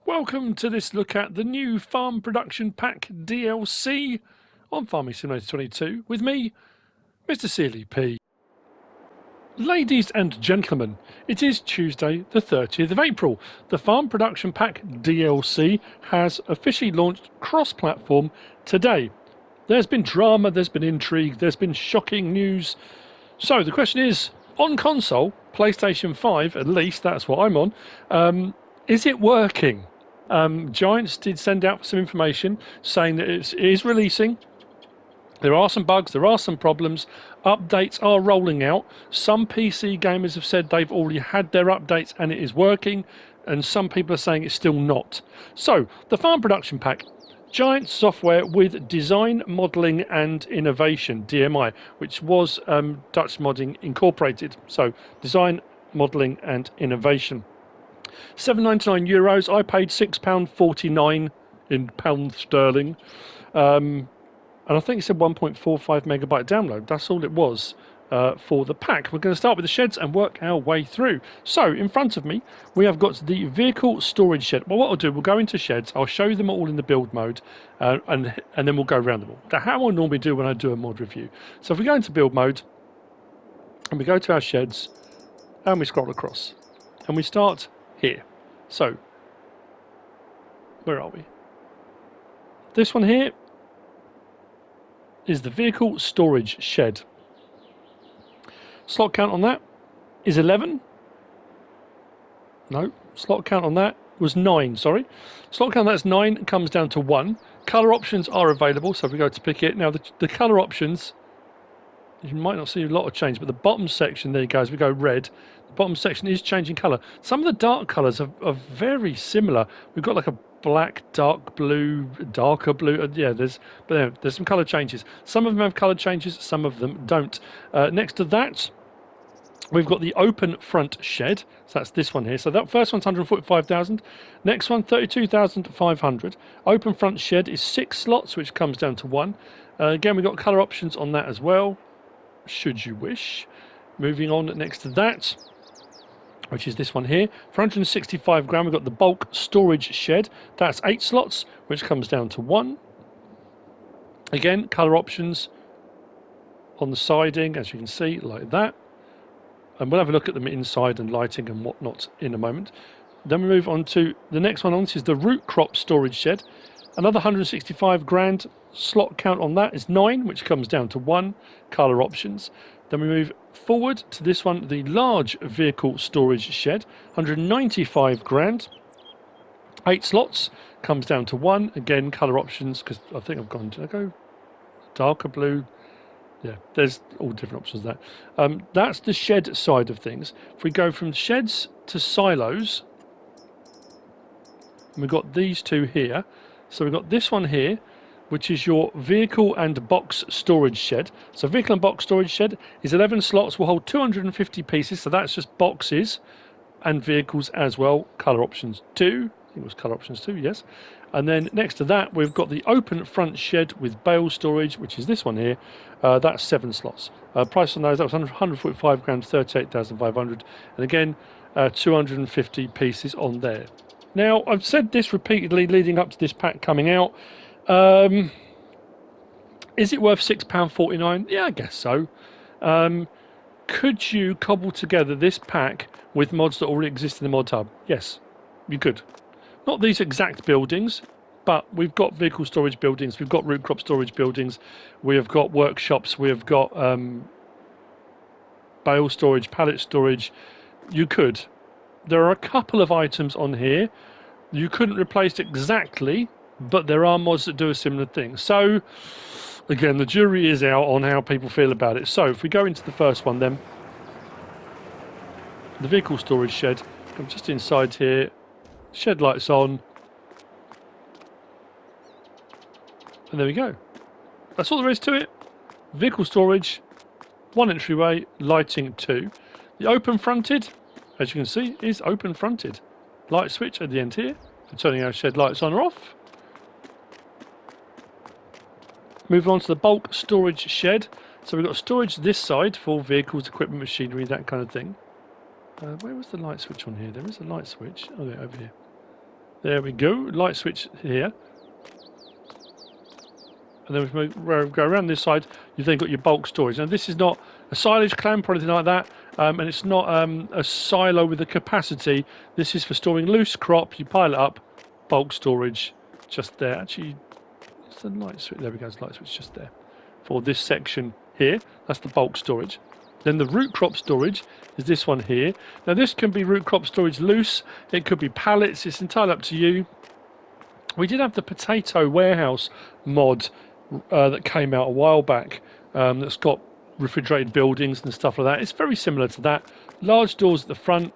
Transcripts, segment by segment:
Welcome to this look at the new Farm Production Pack DLC on Farming Simulator 22 with me, MrSealyp. Ladies and gentlemen, it is Tuesday the 30th of April. The Farm Production Pack DLC has officially launched cross-platform today. There's been drama, there's been intrigue, there's been shocking news. So the question is, on console, PlayStation 5 at least, that's what I'm on, is it working? Giants did send out some information saying that it is releasing. There are some bugs, there are some problems. Updates are rolling out. Some PC gamers have said they've already had their updates and it is working, and some people are saying it's still not. So, the Farm Production Pack. Giant software with design, modelling and innovation, DMI, which was Dutch Modding Incorporated. So, design, modelling and innovation. €7.99. I paid £6.49 in pounds sterling. And I think it said 1.45 megabyte download. That's all it was for the pack. We're going to start with the sheds and work our way through. So, in front of me, we have got the vehicle storage shed. Well, what I'll do, we'll go into sheds. I'll show you them all in the build mode, and then we'll go around them all. That's how I normally do when I do a mod review. So, if we go into build mode, and we go to our sheds, and we scroll across, and we start here. So, where are we? This one here is the vehicle storage shed. Slot count on that is 11. No, slot count on that was 9, sorry. Slot count on that's 9, comes down to 1. Colour options are available, so if we go to pick it. Now, the colour options, you might not see a lot of change, but the bottom section, there you go, as we go red, the bottom section is changing colour. Some of the dark colours are very similar. We've got like a black, dark blue, darker blue. Yeah, there's some colour changes. Some of them have colour changes, some of them don't. Next to that, we've got the open front shed. So that's this one here. So that first one's 145,000. Next one, 32,500. Open front shed is 6 slots, which comes down to 1. Again, we've got colour options on that as well, should you wish. Moving on next to that, which is this one here, for 165 grand, we've got the bulk storage shed. That's 8 slots, which comes down to 1. Again, colour options on the siding, as you can see, like that. And we'll have a look at them inside and lighting and whatnot in a moment. Then we move on to the next one. This is the Rootcrop storage shed. Another 165 grand. Slot count on that is 9, which comes down to 1. Colour options. Then we move forward to this one, the large vehicle storage shed. 195 grand. 8 slots, comes down to 1. Again, colour options, because I think I've gone, did I go darker blue? Yeah, there's all different options there. That's the shed side of things. If we go from sheds to silos, we've got these two here. So we've got this one here, which is your vehicle and box storage shed. So vehicle and box storage shed is 11 slots, will hold 250 pieces. So that's just boxes and vehicles as well. Colour options 2. I think it was colour options 2, yes. And then next to that, we've got the open front shed with bale storage, which is this one here. That's 7 slots. Price on those, that was 145 grand, 38,500. And again, 250 pieces on there. Now, I've said this repeatedly leading up to this pack coming out. Is it worth £6.49? Yeah, I guess so. Could you cobble together this pack with mods that already exist in the mod hub? Yes, you could. Not these exact buildings, but we've got vehicle storage buildings, we've got root crop storage buildings, we have got workshops, we have got bale storage, pallet storage. You could. There are a couple of items on here you couldn't replace exactly, but there are mods that do a similar thing. So, again, the jury is out on how people feel about it. So, if we go into the first one then, the vehicle storage shed, I'm just inside here, shed lights on, and there we go. That's all there is to it. Vehicle storage, 1 entryway, lighting 2. The open fronted, as you can see, is open fronted. Light switch at the end here for turning our shed lights on or off. Move on to the bulk storage shed. So we've got storage this side for vehicles, equipment, machinery, that kind of thing. Where was the light switch on here? There is a light switch. Oh, yeah, over here. There we go. Light switch here. And then we go around this side. You've then got your bulk storage. Now this is not a silage clamp or anything like that, and it's not a silo with a capacity. This is for storing loose crop. You pile it up, bulk storage, just there. Actually, it's the light switch. There we go. It's light switch just there for this section here. That's the bulk storage. Then the root crop storage is this one here. Now this can be root crop storage loose. It could be pallets. It's entirely up to you. We did have the potato warehouse mod that came out a while back that's got refrigerated buildings and stuff like that. It's very similar to that. Large doors at the front,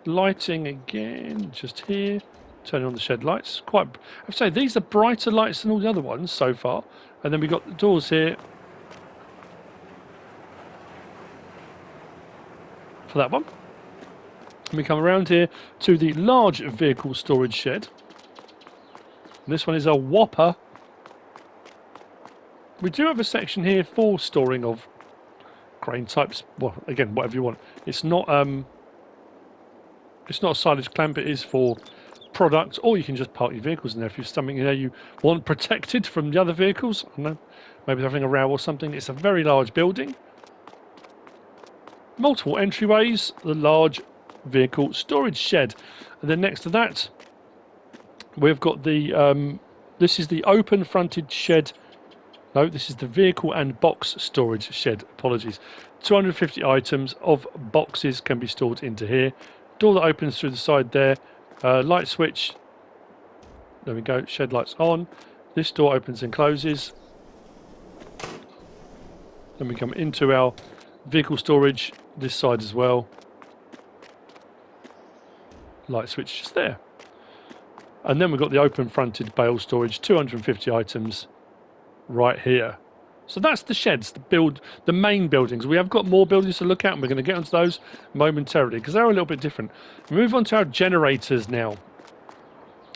lighting again just here, turning on the shed lights. I have to say these are brighter lights than all the other ones so far. And then we've got the doors here for that one. And we come around here to the large vehicle storage shed. And this one is a whopper. We do have a section here for storing of grain types. Well, again, whatever you want. It's not a silage clamp. It is for products, or you can just park your vehicles in there if you're something you want protected from the other vehicles. I don't know, maybe they're having a row or something. It's a very large building. Multiple entryways. The large vehicle storage shed, and then next to that, we've got the. This is the open fronted shed. No, this is the vehicle and box storage shed. Apologies. 250 items of boxes can be stored into here. Door that opens through the side there. Light switch. There we go. Shed lights on. This door opens and closes. Then we come into our vehicle storage. This side as well. Light switch just there. And then we've got the open fronted bale storage. 250 items. Right here. So that's the sheds, the main buildings. We have got more buildings to look at, and we're going to get onto those momentarily because they're a little bit different. We move on to our generators now.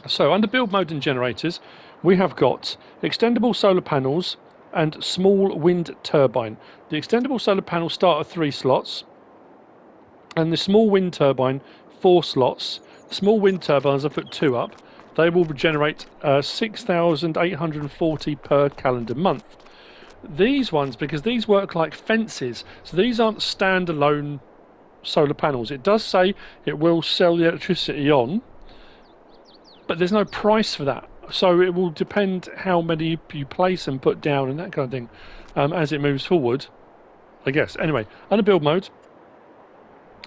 So under build mode and generators, we have got extendable solar panels and small wind turbine. The extendable solar panels start at 3 slots, and the small wind turbine 4 slots. The small wind turbines, I put 2 up. They will generate 6,840 per calendar month. These ones, because these work like fences, so these aren't standalone solar panels. It does say it will sell the electricity on, but there's no price for that. So it will depend how many you place and put down and that kind of thing as it moves forward, I guess. Anyway, under build mode,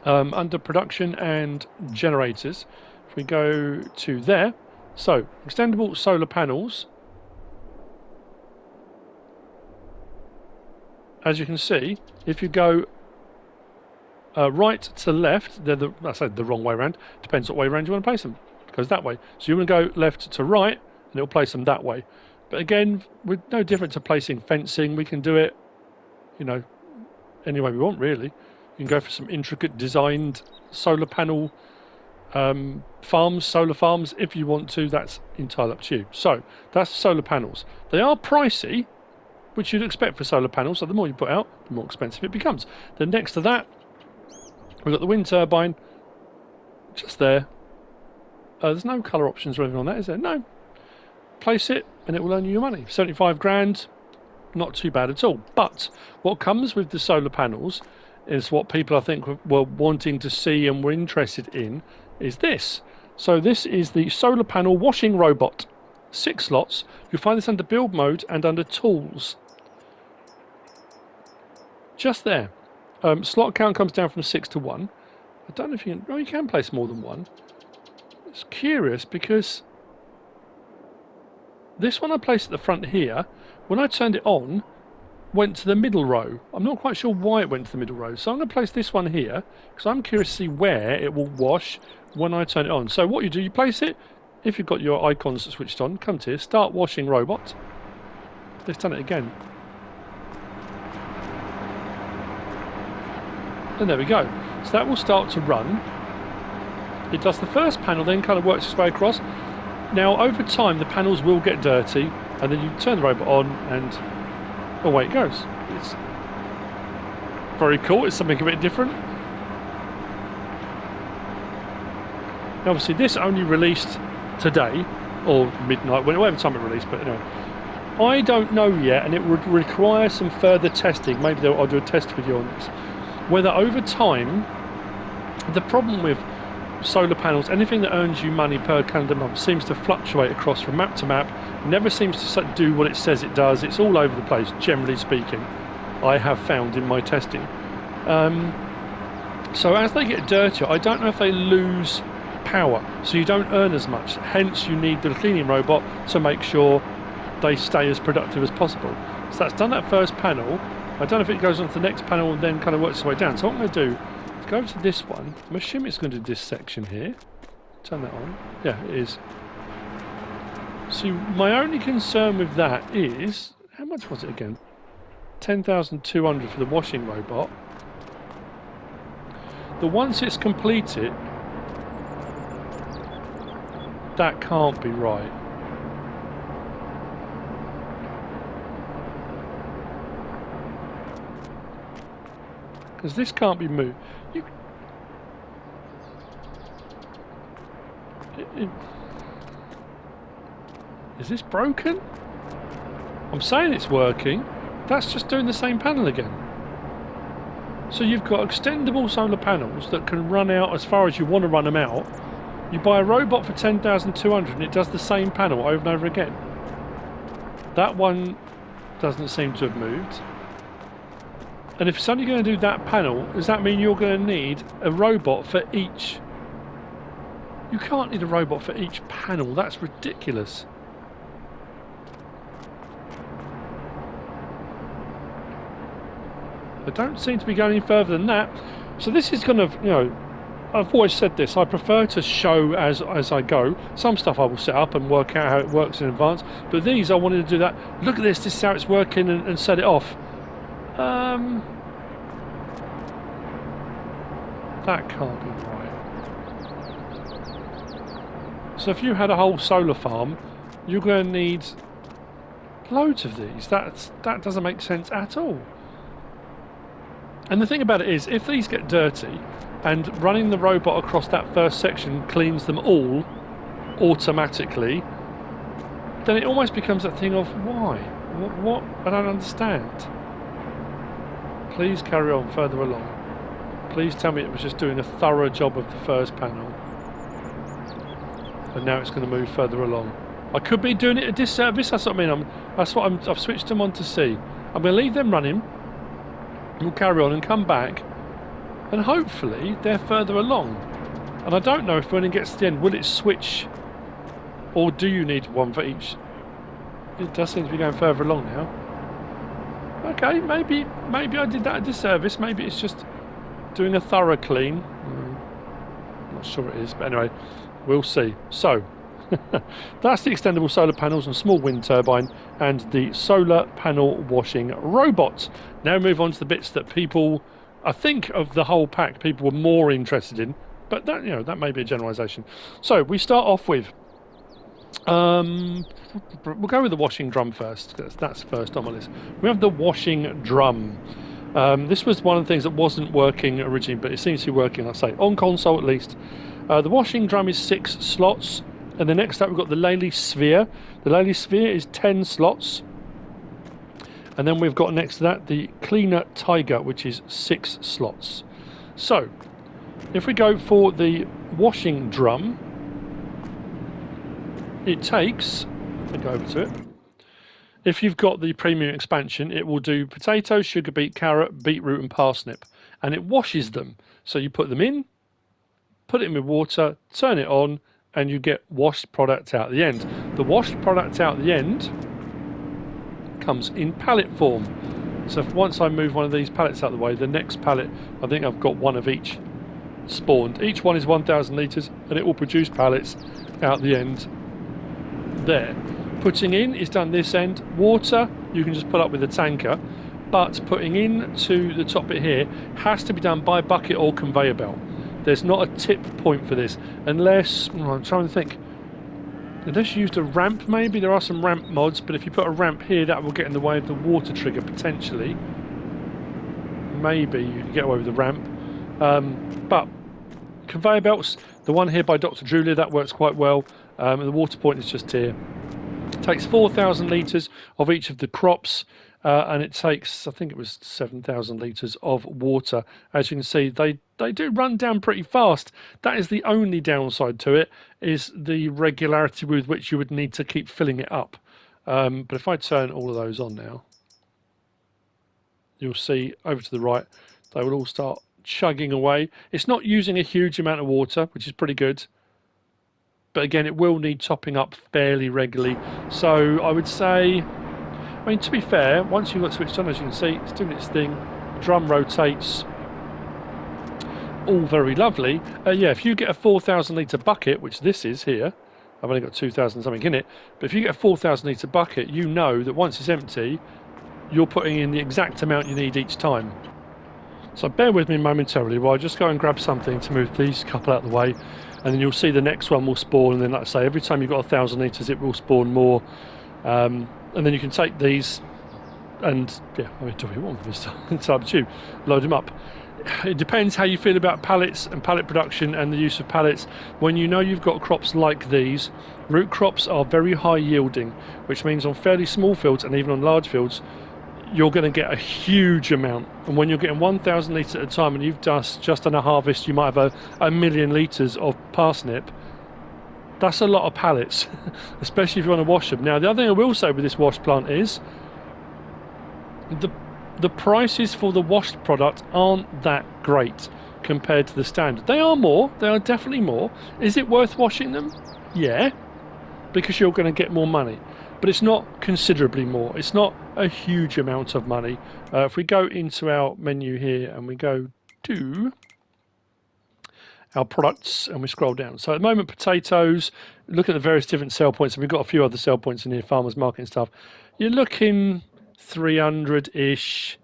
under production and generators, if we go to there, so extendable solar panels, as you can see, if you go right to left, I said the wrong way around, depends what way around you want to place them. It goes that way. So you want to go left to right, and it'll place them that way. But again, with no different to placing fencing, we can do it, any way we want, really. You can go for some intricate designed solar panel solar farms, if you want to. That's entirely up to you. So that's solar panels. They are pricey, which you'd expect for solar panels. So the more you put out, the more expensive it becomes. Then next to that, we've got the wind turbine just there. There's no colour options or anything on that, is there? No. Place it and it will earn you your money. 75 grand, not too bad at all. But what comes with the solar panels is what people I think were wanting to see and were interested in is this. So this is the solar panel washing robot. 6 slots. You'll find this under build mode and under tools. Just there. Slot count comes down from 6 to 1. I don't know if you can... Oh, you can place more than one. It's curious because this one I placed at the front here, when I turned it on, went to the middle row. I'm not quite sure why it went to the middle row. So I'm going to place this one here because I'm curious to see where it will wash when I turn it on. So what you do, you place it. If you've got your icons switched on, come to here, start washing robot. Let's done it again. And there we go. So that will start to run. It does the first panel, then kind of works its way across. Now, over time, the panels will get dirty, and then you turn the robot on, and away it goes. It's very cool. It's something a bit different. Now, obviously, this only released today or midnight, whatever time it released. But anyway, I don't know yet, and it would require some further testing. Maybe I'll do a test video on this. Whether over time, the problem with solar panels, anything that earns you money per calendar month, seems to fluctuate across from map to map, never seems to do what it says it does. It's all over the place, generally speaking, I have found in my testing. So as they get dirtier, I don't know if they lose power, so you don't earn as much. Hence, you need the cleaning robot to make sure they stay as productive as possible. So that's done that first panel. I don't know if it goes on to the next panel and then kind of works its way down. So what I'm going to do is go over to this one. I'm assuming it's going to do this section here. Turn that on. Yeah, it is. See, my only concern with that is, how much was it again? 10,200 for the washing robot. The once it's completed, that can't be right. Because this can't be moved. Is this broken? I'm saying it's working. That's just doing the same panel again. So you've got extendable solar panels that can run out as far as you want to run them out. You buy a robot for 10,200 and it does the same panel over and over again. That one doesn't seem to have moved. And if it's only going to do that panel, does that mean you're going to need a robot for each? You can't need a robot for each panel. That's ridiculous. I don't seem to be going any further than that. So this is kind of, you know, I've always said this, I prefer to show as I go. Some stuff I will set up and work out how it works in advance, but these I wanted to do that. Look at this, this is how it's working, and set it off. That can't be right. So if you had a whole solar farm, you're going to need loads of these. That doesn't make sense at all. And the thing about it is, if these get dirty, and running the robot across that first section cleans them all automatically, then it almost becomes that thing of why? What? I don't understand. Please carry on further along. Please tell me it was just doing a thorough job of the first panel. And now it's going to move further along. I could be doing it a disservice, that's what I mean. I've switched them on to see. I'm going to leave them running. We'll carry on and come back. And hopefully they're further along. And I don't know if when it gets to the end, will it switch? Or do you need one for each? It does seem to be going further along now. Okay, maybe I did that a disservice. Maybe it's just doing a thorough clean. I'm not sure it is, but anyway, we'll see. So, that's the extendable solar panels and small wind turbine and the solar panel washing robot. Now move on to the bits that people, I think of the whole pack, people were more interested in, but that, you know, that may be a generalisation. So we start off with, we'll go with the washing drum first. That's first on my list. We have the washing drum. This was one of the things that wasn't working originally, but it seems to be working, I say, on console at least. The washing drum is 6 slots, and then next up we've got the Lely sphere. The Lely sphere is 10 slots. And then we've got next to that the Cleaner Tiger, which is 6 slots. So, if we go for the washing drum, it takes, let me go over to it. If you've got the premium expansion, it will do potato, sugar beet, carrot, beetroot and parsnip. And it washes them. So you put them in, put it in with water, turn it on, and you get washed product out the end. The washed product out the end comes in pallet form. So once I move one of these pallets out of the way, the next pallet, I think I've got one of each spawned. Each one is 1,000 litres and it will produce pallets out the end there. Putting in is done this end. Water you can just put up with a tanker, but putting in to the top bit here has to be done by bucket or conveyor belt. There's not a tip point for this unless, I'm trying to think, unless you used a ramp maybe. There are some ramp mods, but if you put a ramp here that will get in the way of the water trigger potentially. Maybe you can get away with the ramp. But conveyor belts, the one here by Dr. Julia, that works quite well. and the water point is just here. It takes 4,000 litres of each of the crops, and it takes, I think it was 7,000 litres of water. As you can see, they do run down pretty fast. That is the only downside to it, is the regularity with which you would need to keep filling it up. But if I turn all of those on now, you'll see over to the right, they will all start chugging away. It's not using a huge amount of water, which is pretty good. But again, it will need topping up fairly regularly. So I would say, I mean, to be fair, once you've got switched on, as you can see, it's doing its thing. The drum rotates. All very lovely. Yeah, if you get a 4,000 litre bucket, which this is here, I've only got 2,000 something in it, but if you get a 4,000 litre bucket, you know that once it's empty, you're putting in the exact amount you need each time. So bear with me momentarily while I just go and grab something to move these couple out of the way, and then you'll see the next one will spawn, and then like I say, every time you've got 1,000 litres it will spawn more, and then you can take these and, yeah, I mean, do what you want with this. It's up to you. Load them up. It depends how you feel about pallets and pallet production and the use of pallets. When you know you've got crops like these, root crops are very high yielding, which means on fairly small fields and even on large fields, you're going to get a huge amount. And when you're getting 1,000 litres at a time and you've just done a harvest, you might have a million litres of parsnip. That's a lot of pallets, especially if you want to wash them. Now, the other thing I will say with this wash plant is the prices for the washed product aren't that great compared to the standard. They are more. They are definitely more. Is it worth washing them? Yeah, because you're going to get more money. But it's not considerably more. It's not a huge amount of money. If we go into our menu here and we go to our products and we scroll down. So at the moment, potatoes, look at the various different sell points. And we've got a few other sell points in here, farmers market and stuff. You're looking 300-ish.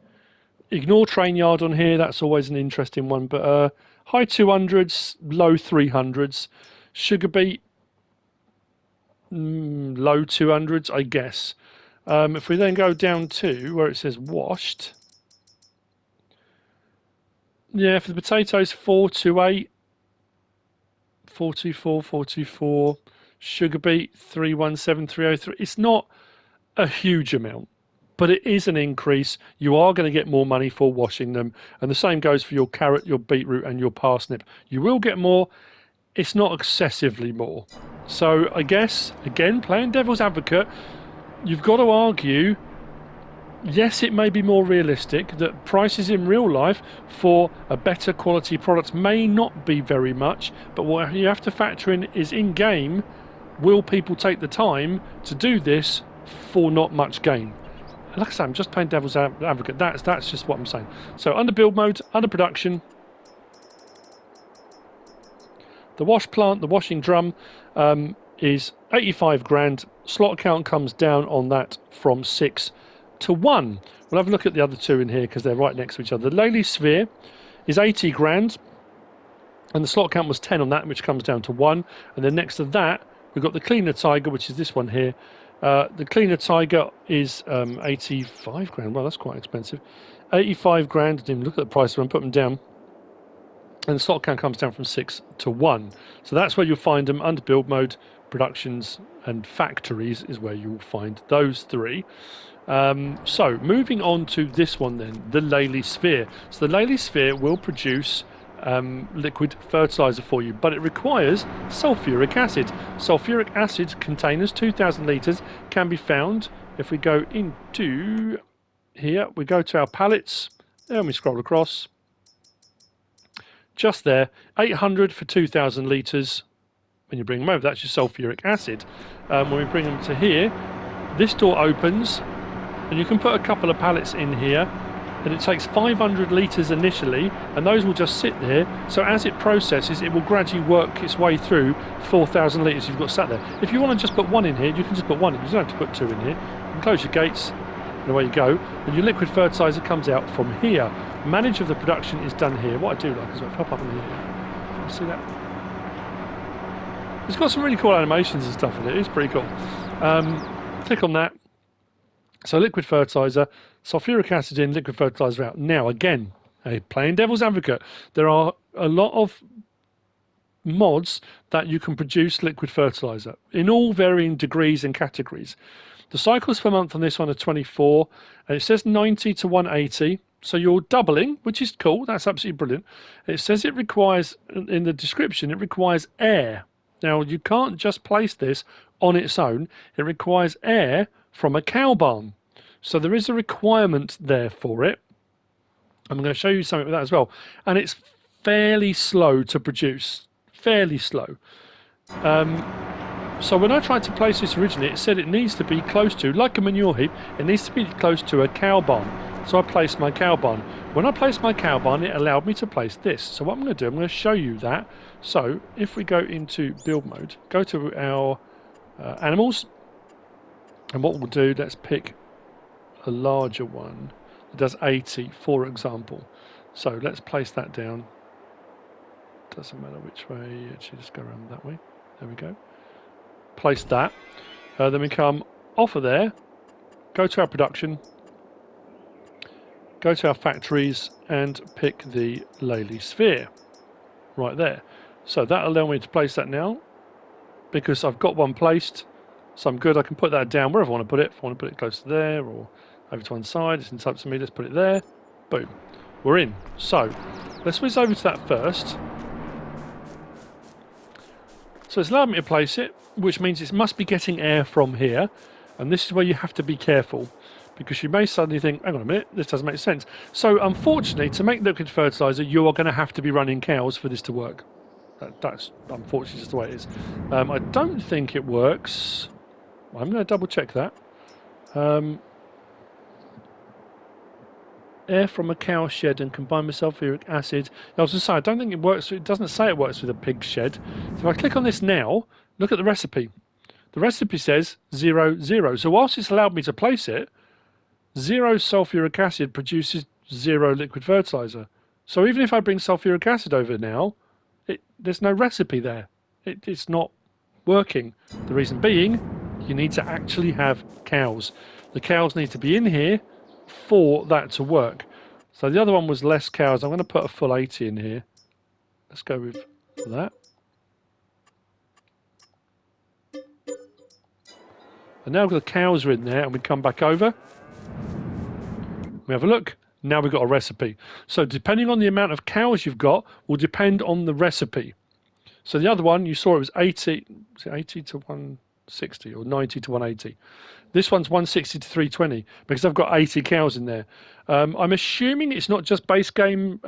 Ignore train yard on here. That's always an interesting one. But high 200s, low 300s. Sugar beet, low 200s, I guess. If we then go down to where it says washed, yeah, for the potatoes, 428, 424, 424, sugar beet, 317, 303. It's not a huge amount, but it is an increase. You are going to get more money for washing them, and the same goes for your carrot, your beetroot, and your parsnip. You will get more. It's not excessively more. So I guess, again, playing devil's advocate, you've got to argue, yes, it may be more realistic that prices in real life for a better quality product may not be very much, but what you have to factor in is in-game, will people take the time to do this for not much gain? Like I say, I'm just playing devil's advocate. That's just what I'm saying. So under build mode, under production, the wash plant, the washing drum, is 85 grand. Slot count comes down on that from 6 to 1. We'll have a look at the other two in here because they're right next to each other. The Lely sphere is 80 grand, and the slot count was 10 on that, which comes down to 1. And then next to that, we've got the cleaner tiger, which is this one here. The cleaner tiger is 85 grand. Well, that's quite expensive. 85 grand. I didn't even look at the price when I put them down. And the slot count comes down from 6 to 1. So that's where you'll find them under build mode. Productions and factories is where you'll find those three. So moving on to this one then, the Lely sphere. So the Lely sphere will produce liquid fertilizer for you, but it requires sulfuric acid. Sulfuric acid containers, 2,000 litres, can be found. If we go into here, we go to our pallets and we scroll across. Just there, 800 for 2,000 litres. When you bring them over, that's your sulfuric acid. When we bring them to here, this door opens, and you can put a couple of pallets in here, and it takes 500 litres initially, and those will just sit there. So as it processes, it will gradually work its way through 4,000 litres you've got sat there. If you want to just put one in here, you can just put one in. You don't have to put two in here. You can close your gates, and away you go. And your liquid fertiliser comes out from here. Manage of the production is done here. What I do like is I pop up in here. See that? It's got some really cool animations and stuff in it. It's pretty cool. Click on that. So liquid fertiliser, sulfuric acid in, liquid fertiliser out. Now again, playing devil's advocate, there are a lot of mods that you can produce liquid fertilizer in all varying degrees and categories. The cycles per month on this one are 24, and it says 90 to 180. So you're doubling, which is cool. That's absolutely brilliant. It says it requires, in the description, it requires air. Now, you can't just place this on its own. It requires air from a cow barn. So there is a requirement there for it. I'm going to show you something with that as well. And it's fairly slow to produce. Fairly slow. So when I tried to place this originally, it said it needs to be close to, like a manure heap, it needs to be close to a cow barn. So I placed my cow barn. When I placed my cow barn, it allowed me to place this. So what I'm going to do, I'm going to show you that. So if we go into build mode, go to our animals, and what we'll do, let's pick a larger one that does 80, for example. So let's place that down. Doesn't matter which way, actually just go around that way. There we go. Place that. Then we come off of there, go to our production, go to our factories, and pick the Lely sphere right there. So that'll allow me to place that now because I've got one placed. So I'm good. I can put that down wherever I want to put it. If I want to put it close to there or over to one side, it's entirely up to me. Let's put it there. Boom. We're in. So let's whiz over to that first. So it's allowed me to place it, which means it must be getting air from here. And this is where you have to be careful, because you may suddenly think, hang on a minute, this doesn't make sense. So unfortunately, to make liquid fertilizer, you are going to have to be running cows for this to work. That's unfortunately just the way it is. I don't think it works. I'm going to double check that. Air from a cow shed and combined with sulfuric acid. I was going to say, I don't think it works. It doesn't say it works with a pig shed. So if I click on this now, look at the recipe. The recipe says 0, 0. So whilst it's allowed me to place it, 0 sulfuric acid produces 0 liquid fertilizer. So even if I bring sulfuric acid over now, there's no recipe there. It's not working. The reason being, you need to actually have cows. The cows need to be in here for that to work. So the other one was less cows. I'm going to put a full 80 in here. Let's go with that. And now the cows are in there, and we come back over. We have a look. Now we've got a recipe. So depending on the amount of cows you've got will depend on the recipe. So the other one, you saw it was 80, was it 80 to 160 or 90 to 180. This one's 160 to 320 because I've got 80 cows in there. I'm assuming it's not just base game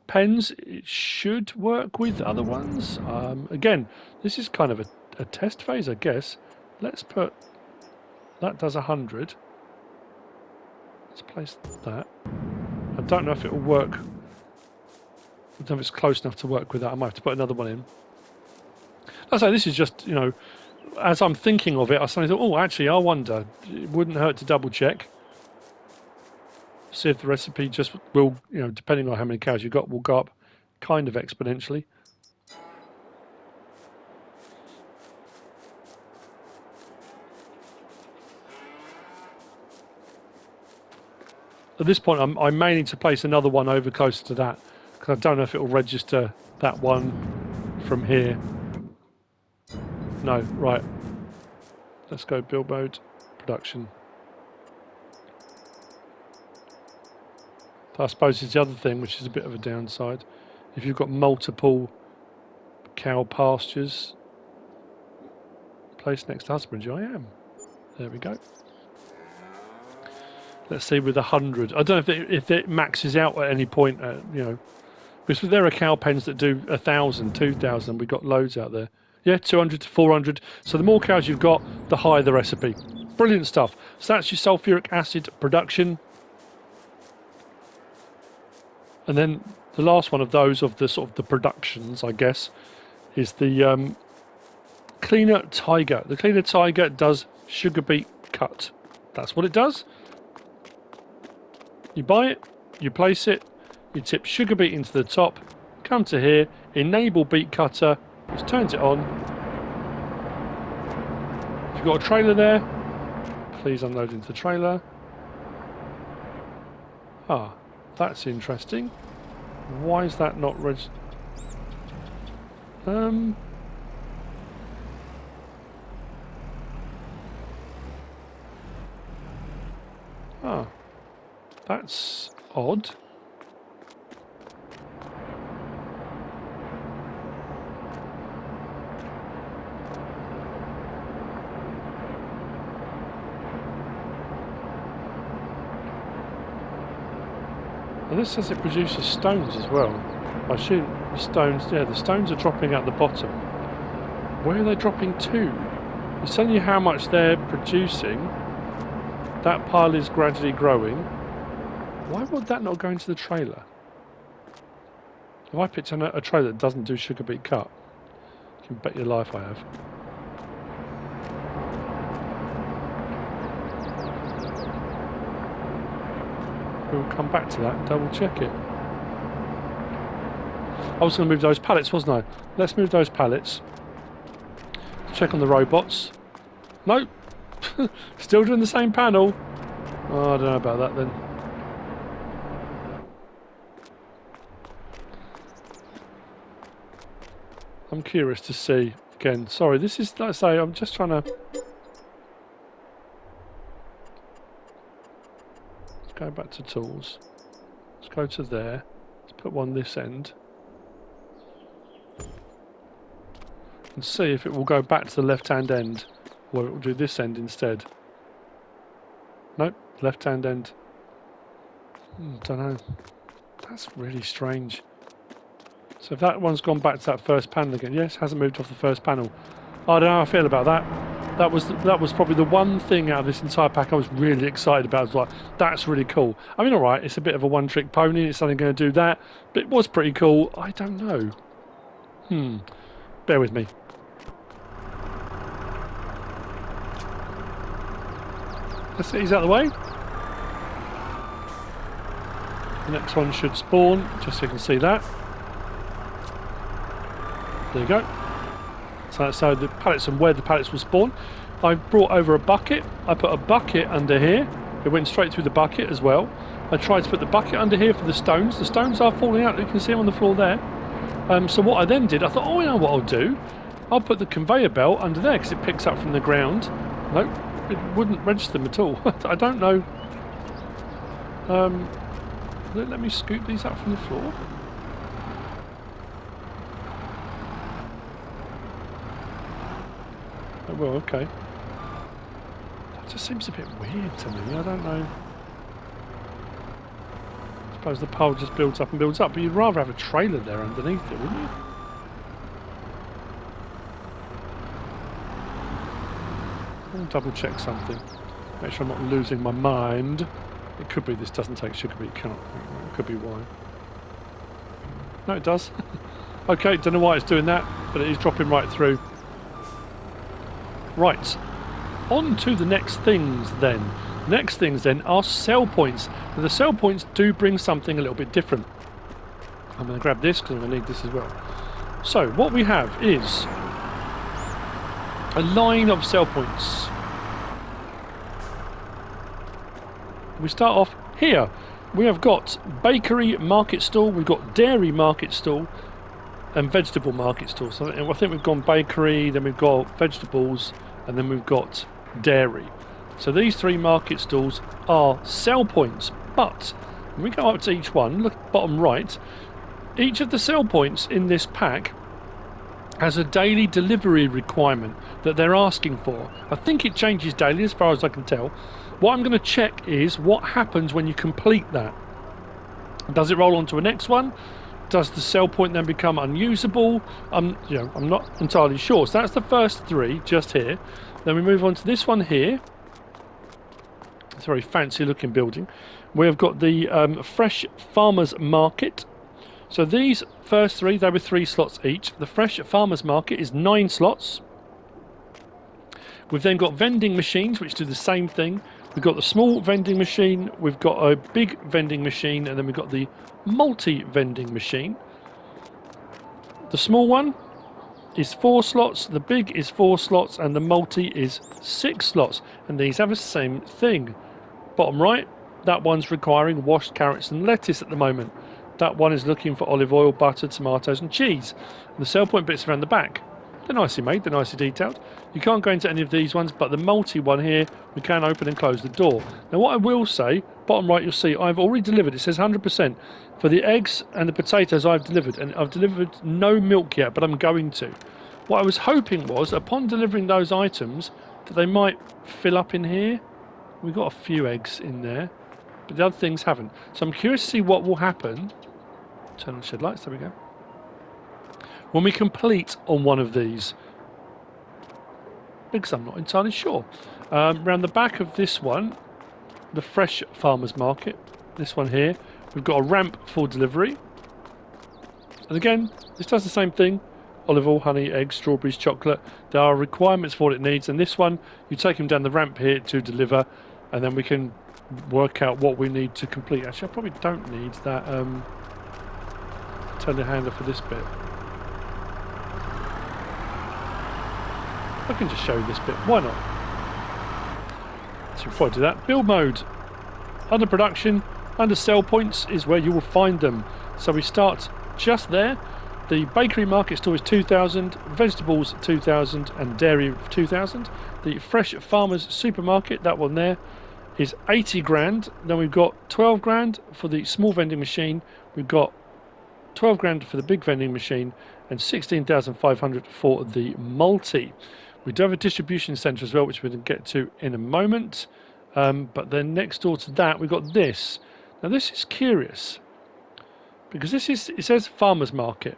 pens. It should work with other ones. Again, this is kind of a test phase, I guess. Let's put... That does 100. Let's place that. I don't know if it will work. I don't know if it's close enough to work with that. I might have to put another one in. I say this is just, you know, as I'm thinking of it, I suddenly thought, oh, actually, I wonder. It wouldn't hurt to double check. See if the recipe just will, you know, depending on how many cows you've got, will go up kind of exponentially. At this point, I may need to place another one over closer to that, because I don't know if it will register that one from here. No, right. Let's go build mode, production. I suppose it's the other thing, which is a bit of a downside. If you've got multiple cow pastures placed next to husbandry, I am. There we go. Let's see with 100. I don't know if it maxes out at any point, you know. Because there are cow pens that do 1,000, 2,000. We've got loads out there. Yeah, 200 to 400. So the more cows you've got, the higher the recipe. Brilliant stuff. So that's your sulfuric acid production. And then the last one of those, of the sort of the productions, I guess, is the Cleaner Tiger. The Cleaner Tiger does sugar beet cut. That's what it does. You buy it, you place it, you tip sugar beet into the top, come to here, enable beet cutter, which turns it on. If you've got a trailer there, please unload into the trailer. Ah, that's interesting. Why is that not registered? Ah, that's odd. And this says it produces stones as well. I assume the stones, yeah, the stones are dropping at the bottom. Where are they dropping to? It's telling you how much they're producing. That pile is gradually growing. Why would that not go into the trailer? Have I picked a trailer that doesn't do sugar beet cut? You can bet your life I have. We'll come back to that and double check it. I was going to move those pallets, wasn't I? Let's move those pallets. Check on the robots. Nope. Still doing the same panel. Oh, I don't know about that then. I'm curious to see. Again, sorry, this is, like I say, I'm just trying to... Let's go back to tools. Let's go to there. Let's put one this end. And see if it will go back to the left-hand end, or it will do this end instead. Nope, left-hand end. Don't know. That's really strange. So if that one's gone back to that first panel again, yes, hasn't moved off the first panel. I don't know how I feel about that. That was probably the one thing out of this entire pack I was really excited about. I was like, that's really cool. I mean, all right, it's a bit of a one-trick pony. It's only going to do that, but it was pretty cool. I don't know. Bear with me. Let's get these out of the way. The next one should spawn, just so you can see that. There you go. So the pallets and where the pallets will spawn. I brought over a bucket. I put a bucket under here. It went straight through the bucket as well. I tried to put the bucket under here for the stones. The stones are falling out. You can see them on the floor there. So what I then did, I thought, oh, you know what I'll do? I'll put the conveyor belt under there because it picks up from the ground. Nope, it wouldn't register them at all. I don't know. Let me scoop these up from the floor. Oh, well, okay. That just seems a bit weird to me. I don't know. I suppose the pile just builds up and builds up, but you'd rather have a trailer there underneath it, wouldn't you? I'll double check something. Make sure I'm not losing my mind. It could be this doesn't take sugar beet cut. It could be why. No, it does. Okay, don't know why it's doing that, but it is dropping right through. Right, on to the next things then. Next things then are sell points. Now the sell points do bring something a little bit different. I'm going to grab this because I'm going to need this as well. So what we have is a line of sell points. We start off here. We have got bakery market stall, we've got dairy market stall, and vegetable market stall. So I think we've gone bakery, then we've got vegetables, and then we've got dairy. So these three market stalls are sell points, but when we go up to each one, look at the bottom right, each of the sell points in this pack has a daily delivery requirement that they're asking for. I think it changes daily as far as I can tell. What I'm going to check is what happens when you complete that. Does it roll on to a next one? Does the sell point then become unusable? I'm not entirely sure. So that's the first three just here. Then we move on to this one here. It's a very fancy looking building. We've got the Fresh Farmers Market. So these first three, they were 3 slots each. The Fresh Farmers Market is 9 slots. We've then got vending machines which do the same thing. We've got the small vending machine, we've got a big vending machine, and then we've got the multi-vending machine. The small one is 4 slots, the big is 4 slots, and the multi is 6 slots. And these have the same thing. Bottom right, that one's requiring washed carrots and lettuce at the moment. That one is looking for olive oil, butter, tomatoes and cheese. And the sell point bits around the back. They're nicely made, they're nicely detailed. You can't go into any of these ones, but the multi one here, we can open and close the door. Now what I will say, bottom right you'll see, I've already delivered, it says 100%. For the eggs and the potatoes I've delivered, and I've delivered no milk yet, but I'm going to. What I was hoping was, upon delivering those items, that they might fill up in here. We've got a few eggs in there, but the other things haven't. So I'm curious to see what will happen. Turn on shed lights, there we go. When we complete on one of these, because I'm not entirely sure. Around the back of this one, the fresh farmers market, this one here, we've got a ramp for delivery. And again, this does the same thing. Olive oil, honey, eggs, strawberries, chocolate. There are requirements for what it needs. And this one, you take them down the ramp here to deliver, and then we can work out what we need to complete. Actually, I probably don't need that telehandler for this bit. I can just show you this bit. Why not? So before I do that, build mode. Under production, under sell points is where you will find them. So we start just there. The bakery market store is 2,000, vegetables 2,000 and dairy 2,000. The fresh farmers supermarket, that one there, is 80 grand. Then we've got 12 grand for the small vending machine. We've got 12 grand for the big vending machine and 16,500 for the multi. We do have a distribution centre as well, which we're going to get to in a moment. But then next door to that, we've got this. Now this is curious because this is, it says farmers market.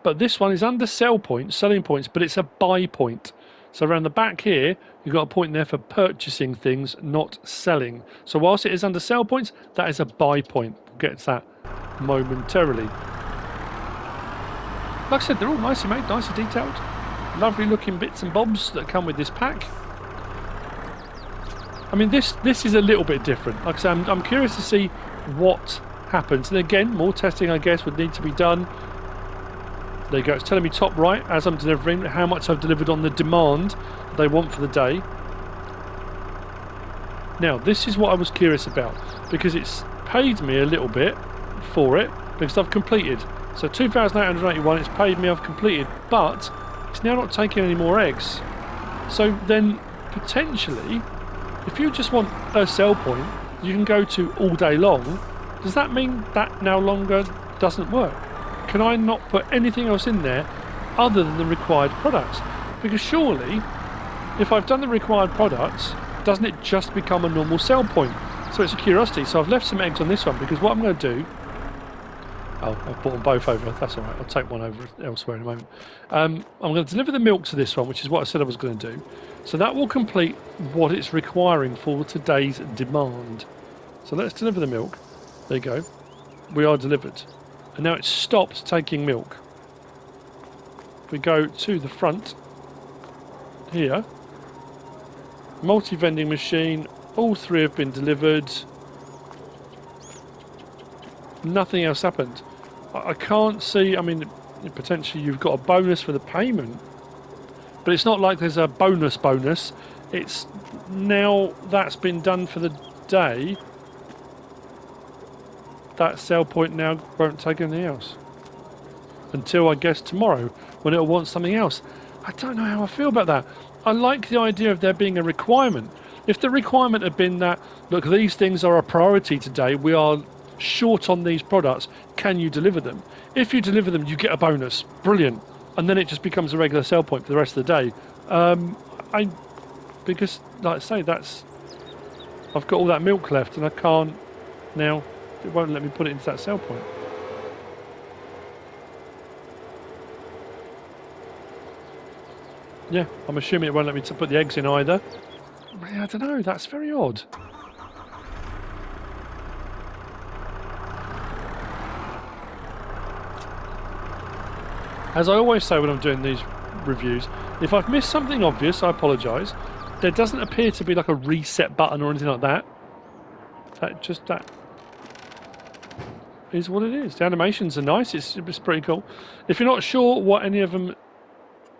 But this one is under sell points, selling points, but it's a buy point. So around the back here, you've got a point there for purchasing things, not selling. So whilst it is under sell points, that is a buy point. We'll get to that momentarily. Like I said, they're all nicely made, nicely detailed. Lovely looking bits and bobs that come with this pack. I mean, this is a little bit different. Like I said, I'm curious to see what happens. And again, more testing, I guess, would need to be done. There you go, it's telling me top right as I'm delivering how much I've delivered on the demand they want for the day. Now, this is what I was curious about, because it's paid me a little bit for it, because I've completed. So 2,881, it's paid me, I've completed, but it's now not taking any more eggs. So then, potentially, if you just want a sell point you can go to all day long, does that mean that no longer doesn't work? Can I not put anything else in there other than the required products? Because surely, if I've done the required products, doesn't it just become a normal sell point? So it's a curiosity. So I've left some eggs on this one because what I'm going to do... Oh, I've brought them both over. That's all right. I'll take one over elsewhere in a moment. I'm going to deliver the milk to this one, which is what I said I was going to do. So that will complete what it's requiring for today's demand. So let's deliver the milk. There you go. We are delivered. And now it's stopped taking milk. If we go to the front here, multi-vending machine, all three have been delivered. Nothing else happened. I can't see, I mean, potentially you've got a bonus for the payment, but it's not like there's a bonus. It's now that's been done for the day. That sell point now won't take anything else until I guess tomorrow when it'll want something else. I don't know how I feel about that. I like the idea of there being a requirement. If the requirement had been that, look, these things are a priority today, we are short on these products, can you deliver them? If you deliver them, you get a bonus. Brilliant. And then it just becomes a regular sell point for the rest of the day. Because, like I say, I've got all that milk left and I can't now. It won't let me put it into that sell point. Yeah, I'm assuming it won't let me put the eggs in either. I don't know, that's very odd. As I always say when I'm doing these reviews, if I've missed something obvious, I apologise. There doesn't appear to be like a reset button or anything like that. That is what it is. The animations are nice, it's pretty cool. If you're not sure what any of them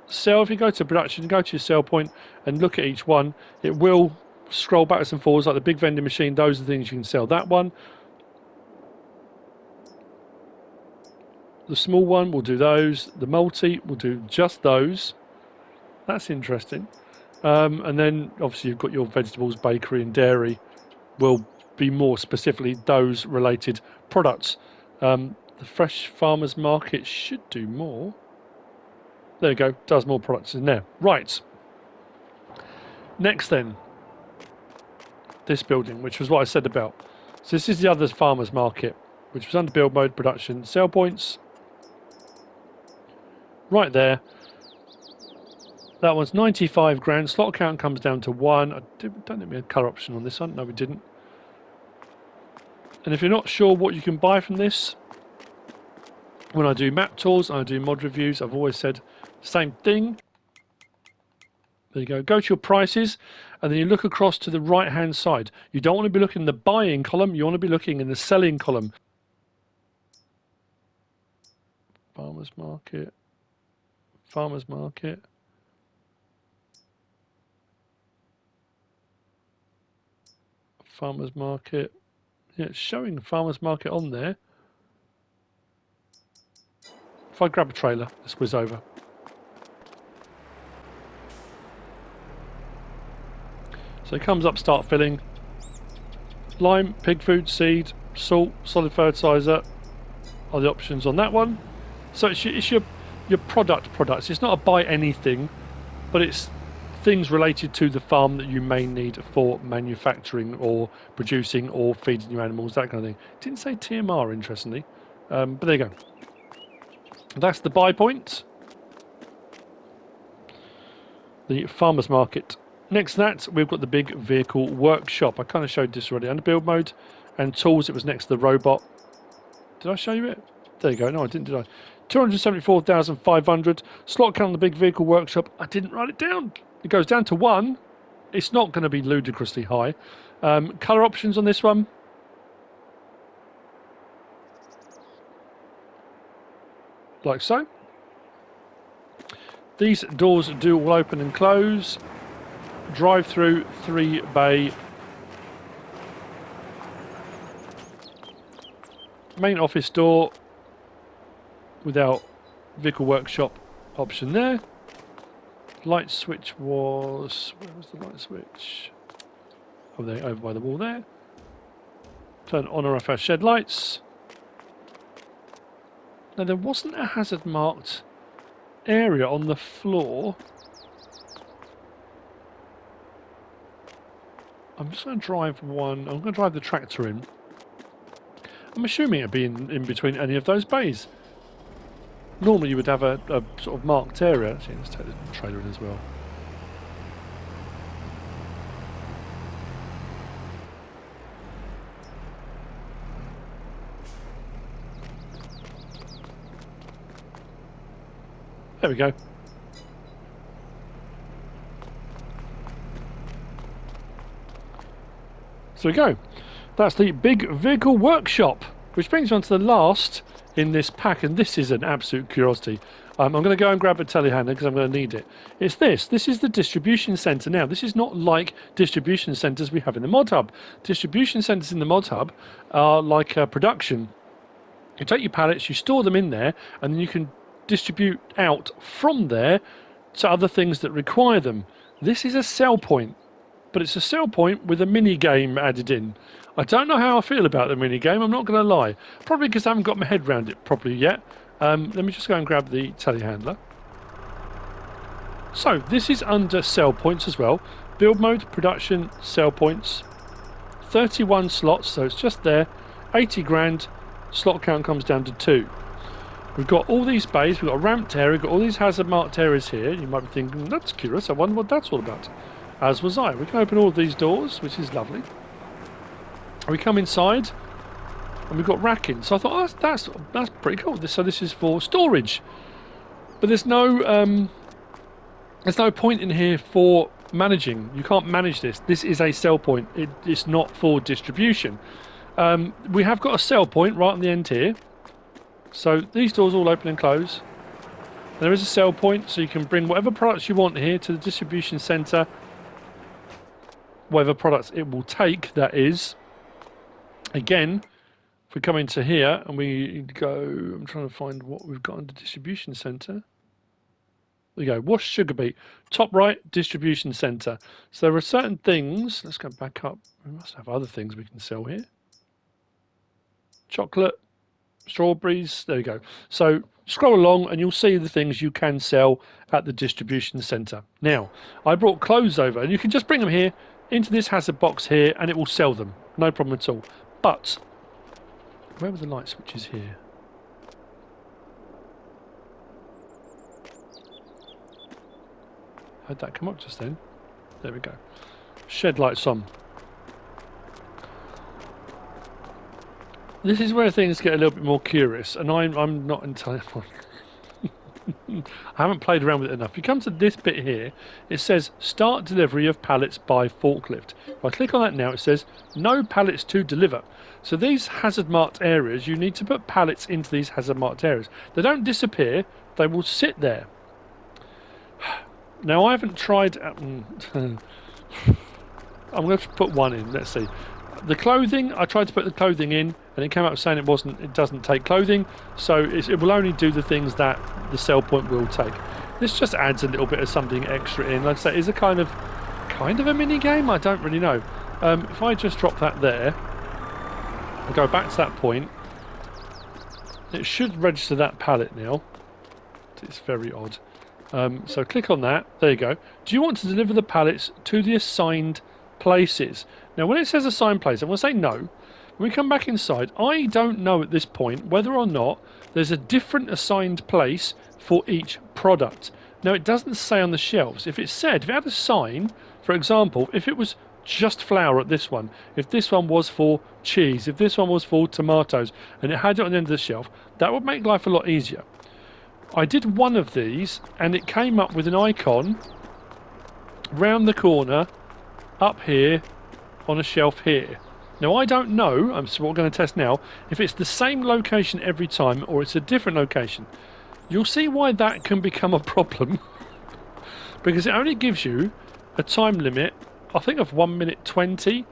sell, if you go to production, go to your sell point and look at each one, it will scroll backwards and forwards like the big vending machine. Those are the things you can sell. That one. The small one will do those. The multi will do just those. That's interesting. And then obviously you've got your vegetables, bakery and dairy will be more specifically those related products. The fresh farmers market should do more. There you go, does more products in there. Right. Next then, this building, which was what I said about. So this is the other farmers market, which was under build mode, production, sell points. Right there. That one's 95 grand. Slot count comes down to 1. I don't think we had colour option on this one. No, we didn't. And if you're not sure what you can buy from this, when I do map tours and I do mod reviews, I've always said the same thing. There you go. Go to your prices, and then you look across to the right-hand side. You don't want to be looking in the buying column. You want to be looking in the selling column. Farmers market. Farmers market. Farmers market. Yeah, it's showing farmers market on there. If I grab a trailer, let's whiz over. So it comes up, start filling. Lime, pig food, seed, salt, solid fertilizer are the options on that one. So it's your products. It's not a buy anything, but it's things related to the farm that you may need for manufacturing or producing or feeding your animals, that kind of thing. Didn't say TMR, interestingly, but there you go. That's the buy point. The farmers market. Next to that, we've got the big vehicle workshop. I kind of showed this already under build mode and tools. It was next to the robot. Did I show you it? There you go. No, I didn't, did I? 274,500. Slot count on the big vehicle workshop. I didn't write it down. It goes down to 1. It's not going to be ludicrously high. Colour options on this one. Like so. These doors do all open and close. Drive through 3 bay. Main office door without vehicle workshop option there. Light switch was... Where was the light switch? Oh, there, over by the wall there. Turn on or off our shed lights. Now, there wasn't a hazard marked area on the floor. I'm just going to drive one. I'm going to drive the tractor in. I'm assuming it'd be in between any of those bays. Normally you would have a sort of marked area. Actually, let's take the trailer in as well. There we go. So we go. That's the big vehicle workshop, which brings me on to the last in this pack, and this is an absolute curiosity. I'm going to go and grab a telehandler because I'm going to need it. It's this. This is the distribution centre. Now, this is not like distribution centres we have in the mod hub. Distribution centres in the mod hub are like production. You take your pallets, you store them in there, and then you can distribute out from there to other things that require them. This is a sell point, but it's a sell point with a mini game added in. I don't know how I feel about the mini game, I'm not going to lie. Probably because I haven't got my head around it properly yet. Let me just go and grab the telehandler. So this is under sell points as well. Build mode, production, sell points. 31 slots, so it's just there. 80 grand, slot count comes down to 2. We've got all these bays, we've got a ramped area, we've got all these hazard marked areas here. You might be thinking, that's curious, I wonder what that's all about. As was I. We can open all of these doors, which is lovely. We come inside, and we've got racking. So I thought, oh, that's pretty cool. So this is for storage, but there's no point in here for managing. You can't manage this. This is a sell point. It's not for distribution. We have got a sell point right on the end here. So these doors all open and close. And there is a sell point, so you can bring whatever products you want here to the distribution centre. whatever products it will take, that is. Again, if we come into here and we go, I'm trying to find what we've got under distribution center. There we go, wash sugar beet, top right, distribution center. So there are certain things, let's go back up, we must have other things we can sell here. Chocolate, strawberries, there we go. So scroll along and you'll see the things you can sell at the distribution center. Now, I brought clothes over and you can just bring them here into this hazard box here and it will sell them. No problem at all. But, where were the light switches here? How'd that come up just then? There we go. Shed lights on. This is where things get a little bit more curious, and I'm not entirely... I haven't played around with it enough. If you come to this bit here, it says start delivery of pallets by forklift. If I click on that now, it says no pallets to deliver. So these hazard marked areas, you need to put pallets into these hazard marked areas. They don't disappear, they will sit there. Now I haven't tried... I'm going to put one in, let's see. The clothing, I tried to put the clothing in and it came up saying it doesn't take clothing, so it will only do the things that the sell point will take. This just adds a little bit of something extra in. Like I say, it's a kind of a mini game, I don't really know. If I just drop that there and go back to that point, it should register that pallet now. It's very odd. So click on that, there you go. Do you want to deliver the pallets to the assigned places? Now when it says assigned place, I'm going to say no. When we come back inside, I don't know at this point whether or not there's a different assigned place for each product. Now it doesn't say on the shelves. If it had a sign, for example, if it was just flour at this one, if this one was for cheese, if this one was for tomatoes, and it had it on the end of the shelf, that would make life a lot easier. I did one of these and it came up with an icon round the corner up here on a shelf here. Now I don't know, so what we're going to test now, if it's the same location every time or it's a different location. You'll see why that can become a problem because it only gives you a time limit, I think of 1 minute 20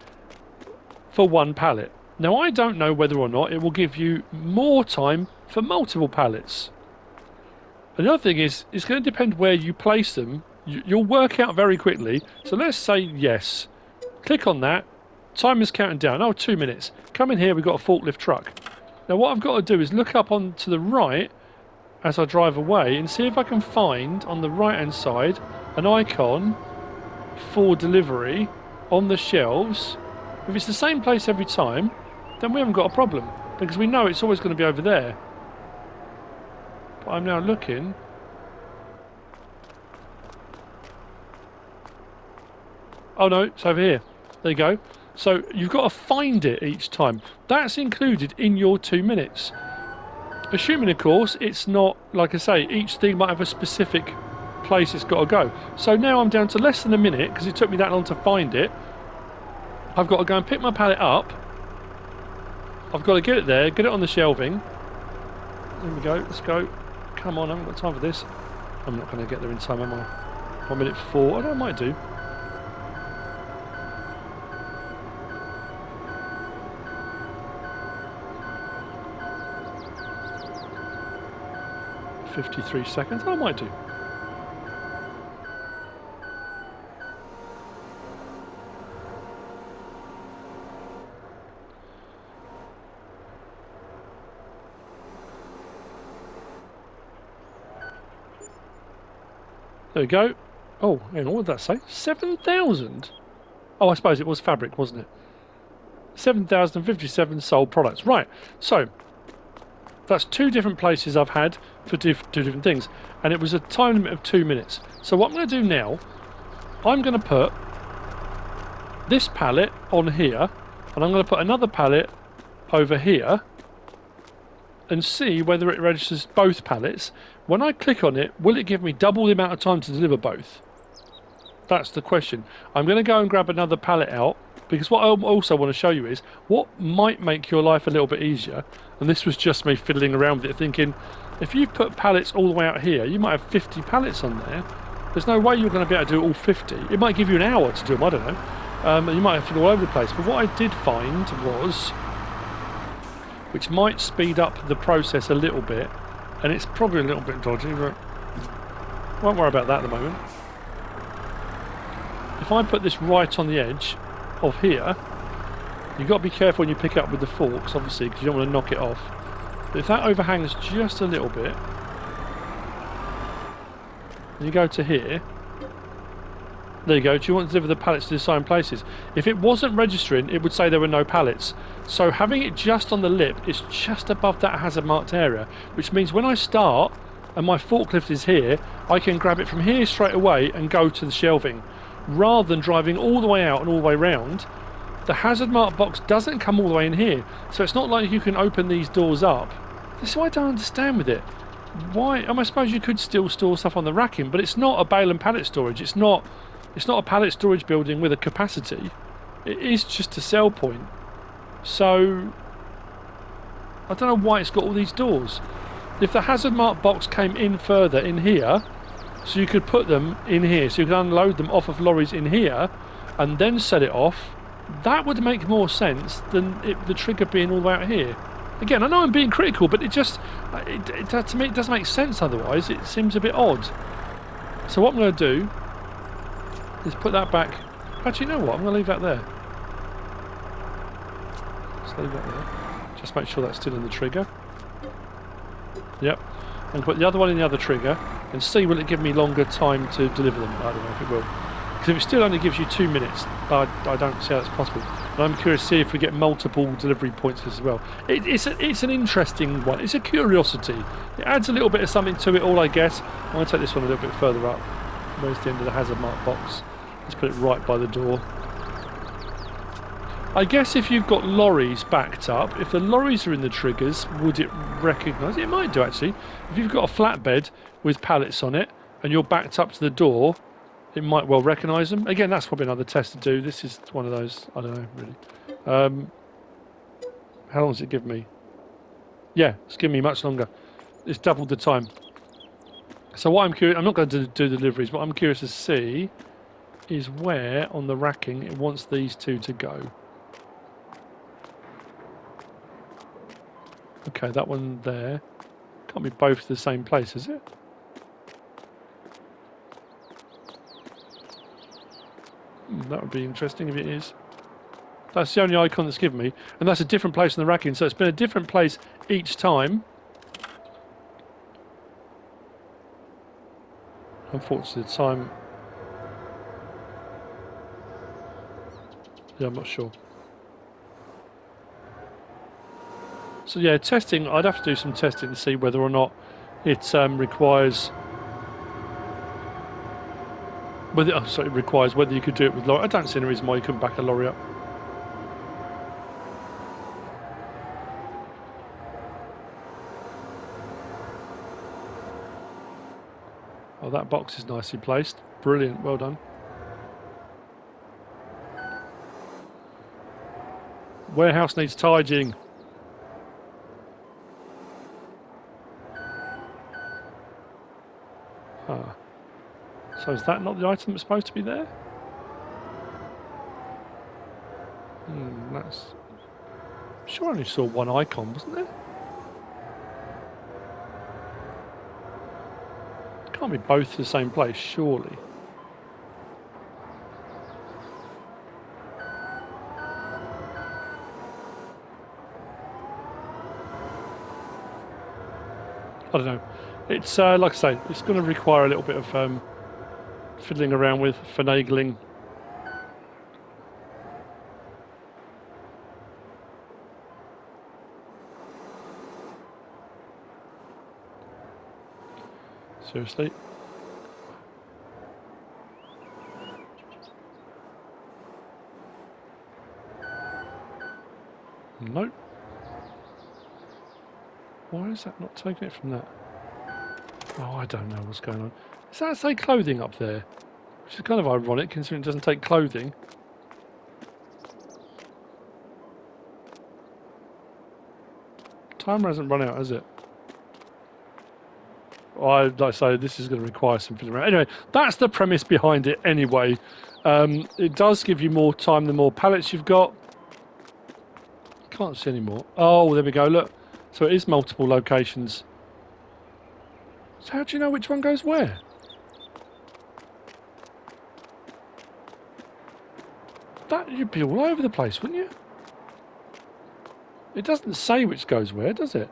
for one pallet. Now I don't know whether or not it will give you more time for multiple pallets. Another thing is, it's going to depend where you place them. You'll work out very quickly. So let's say yes. Click on that. Time is counting down. Oh, 2 minutes. Come in here, we've got a forklift truck. Now what I've got to do is look up on to the right as I drive away and see if I can find on the right hand side an icon for delivery on the shelves. If it's the same place every time, then we haven't got a problem because we know it's always going to be over there. But I'm now looking. Oh no, it's over here. There you go. So you've got to find it each time. That's included in your 2 minutes. Assuming, of course, it's not, like I say, each thing might have a specific place it's got to go. So now I'm down to less than a minute because it took me that long to find it. I've got to go and pick my pallet up. I've got to get it there, get it on the shelving. There we go, let's go. Come on, I haven't got time for this. I'm not going to get there in time, am I? 1 minute 4. I don't know, I might do. $53 seconds. I might do. There we go. Oh, hang on, what did that say? 7,000? Oh, I suppose it was fabric, wasn't it? 7,057 sold products. Right, so that's 2 different places I've had for 2 different things. And it was a time limit of 2 minutes. So what I'm going to do now, I'm going to put this pallet on here. And I'm going to put another pallet over here. And see whether it registers both pallets. When I click on it, will it give me double the amount of time to deliver both? That's the question. I'm going to go and grab another pallet out. Because what I also want to show you is what might make your life a little bit easier. And this was just me fiddling around with it, thinking, if you put pallets all the way out here, you might have 50 pallets on there. There's no way you're going to be able to do all 50. It might give you an hour to do them, I don't know. And you might have to go all over the place. But what I did find was, which might speed up the process a little bit, and it's probably a little bit dodgy, but won't worry about that at the moment. If I put this right on the edge of here, you've got to be careful when you pick it up with the forks, obviously, because you don't want to knock it off. But if that overhangs just a little bit, and you go to here, there you go. Do you want to deliver the pallets to the assigned places? If it wasn't registering, it would say there were no pallets. So having it just on the lip, it's just above that hazard marked area, which means when I start and my forklift is here, I can grab it from here straight away and go to the shelving, rather than driving all the way out and all the way round. The hazard mark box doesn't come all the way in here, so it's not like you can open these doors up. This is what I don't understand with it. Why? I suppose you could still store stuff on the racking, but it's not a bale and pallet storage. It's not a pallet storage building with a capacity. It is just a sell point. So I don't know why it's got all these doors. If the hazard mark box came in further in here, so you could put them in here, so you could unload them off of lorries in here and then set it off, that would make more sense than the trigger being all the way out here. Again, I know I'm being critical, but to me it doesn't make sense otherwise. It seems a bit odd. So what I'm going to do is put that back. Actually, you know what? I'm going to leave that there. Just leave that there. Just make sure that's still in the trigger. Yep. And put the other one in the other trigger and see will it give me longer time to deliver them. I don't know if it will. Because if it still only gives you 2 minutes, I don't see how that's possible. And I'm curious to see if we get multiple delivery points as well. It's an interesting one. It's a curiosity. It adds a little bit of something to it all, I guess. I'm going to take this one a little bit further up. Where's the end of the hazard mark box? Let's put it right by the door. I guess if you've got lorries backed up, if the lorries are in the triggers, would it recognise? It might do, actually. If you've got a flatbed with pallets on it and you're backed up to the door, it might well recognise them. Again, that's probably another test to do. This is one of those, I don't know, really. How long does it give me? Yeah, it's giving me much longer. It's doubled the time. So what I'm curious, I'm not going to do deliveries, but I'm curious to see is where on the racking it wants these two to go. Okay, that one there. Can't be both the same place, is it? That would be interesting if it is. That's the only icon that's given me, and that's a different place in the racking, so it's been a different place each time. Unfortunately, the time... Yeah, I'm not sure. So yeah, testing, I'd have to do some testing to see whether or not it requires... it requires whether you could do it with lorry. I don't see any reason why you couldn't back a lorry up. Oh, that box is nicely placed. Brilliant, well done. Warehouse needs tidying. Ah. So is that not the item that's supposed to be there? That's... I'm sure I only saw one icon, wasn't there? Can't be both the same place, surely. I don't know. It's like I say, it's going to require a little bit of fiddling around with, finagling. Seriously. Nope. Why is that not taking it from that? Oh, I don't know what's going on. Does that say clothing up there? Which is kind of ironic considering it doesn't take clothing. Timer hasn't run out, has it? like I say, this is going to require some fiddling around. Anyway, that's the premise behind it anyway. It does give you more time the more pallets you've got. Can't see any more. Oh, there we go, look. So it is multiple locations. So how do you know which one goes where? That, you'd be all over the place, wouldn't you? It doesn't say which goes where, does it?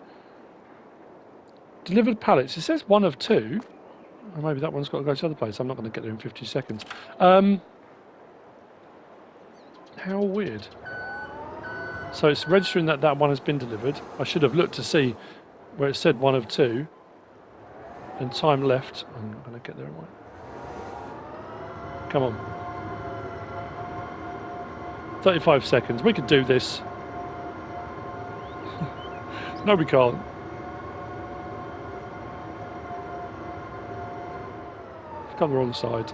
Delivered pallets. It says 1 of 2. Or maybe that one's got to go to the other place. I'm not going to get there in 50 seconds. How weird. So it's registering that that one has been delivered. I should have looked to see where it said 1 of 2. And time left. I'm not going to get there, am I? Come on. 35 seconds. We could do this. No, we can't. I've come the wrong side.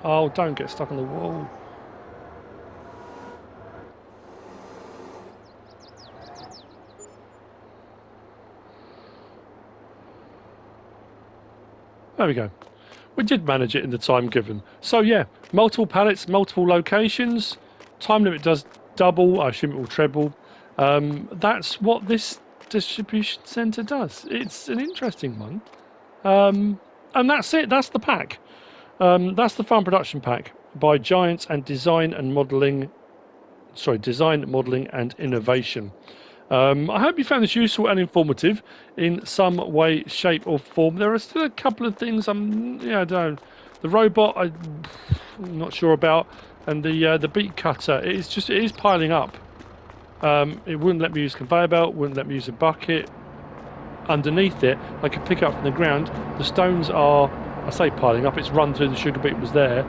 Oh, don't get stuck on the wall. There we go. We did manage it in the time given. So yeah, multiple pallets, multiple locations. Time limit does double. I assume it will treble. That's what this distribution centre does. It's an interesting one. And that's it. That's the pack. That's the farm production pack by Giants and Design, Modelling and Innovation. I hope you found this useful and informative in some way, shape, or form. There are still a couple of things I don't know. The robot, I'm not sure about, and the beet cutter. It is piling up. It wouldn't let me use conveyor belt. Wouldn't let me use a bucket. Underneath it, I could pick up from the ground. The stones are, I say piling up. It's run through. The sugar beet was there.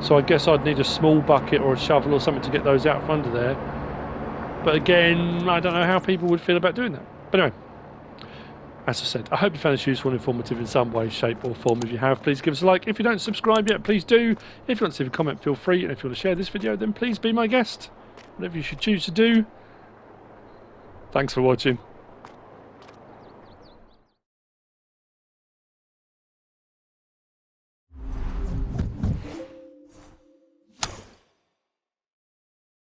So I guess I'd need a small bucket or a shovel or something to get those out from under there. But again, I don't know how people would feel about doing that. But anyway, as I said, I hope you found this useful and informative in some way, shape or form. If you have, please give us a like. If you don't subscribe yet, please do. If you want to leave a comment, feel free. And if you want to share this video, then please be my guest. Whatever you should choose to do. Thanks for watching.